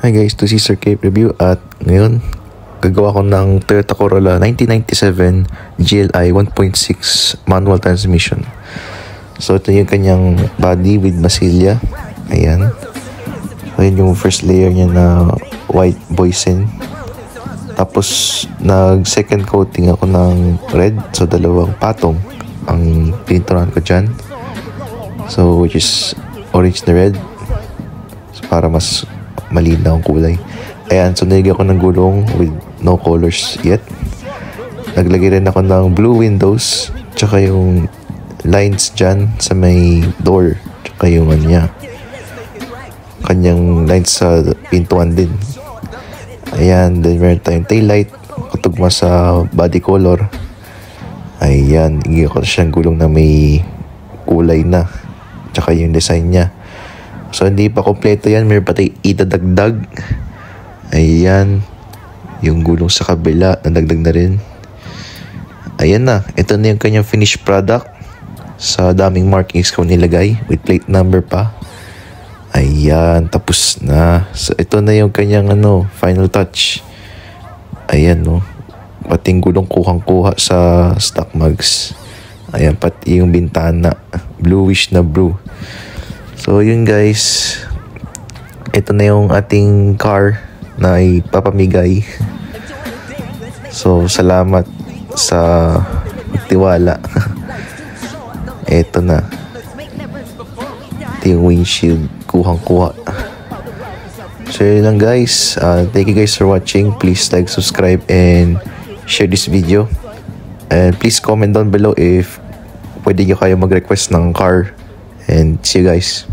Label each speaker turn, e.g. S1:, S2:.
S1: Hi guys, to Sir Cape Review at ngayon gagawa ko ng Toyota Corolla 1997 GLI 1.6 manual transmission. So ito yung kanyang body with Masilya. Ayan. Ayan yung first layer niya na white boysen. Tapos nag second coating ako ng red. So dalawang patong ang pinturan ko dyan. So which is orange na red. So para mas malinaw ang kulay. Ayan, so nilagyan ko ng gulong with no colors yet. Naglagay rin ako ng blue windows, tsaka yung lines dyan sa may door, tsaka yung kanyang lines sa pintuan din. Ayan, then meron tayong taillight, katugma sa body color. Ayan, nilagyan ko siyang gulong na may kulay na, tsaka yung design niya. So, hindi pa kompleto yan. Meron pa tayo idadagdag. Ayan. Yung gulong sa kabila, nadagdag na rin. Ayan na. Ito na yung kanyang finished product. Sa daming markings ko nilagay. With plate number pa. Ayan. Tapos na. So, ito na yung kanyang final touch. Ayan, no. Pati yung gulong kuhang-kuha sa stock mugs. Ayan. Pati yung bintana. Bluish na blue. So yun guys, ito na yung ating car na ipapamigay. So salamat sa tiwala. Ito na. Ito yung windshield, kuhang-kuha. So yun lang guys, thank you guys for watching. Please like, subscribe, and share this video. And please comment down below if pwede nyo kayo mag-request ng car. And see you guys.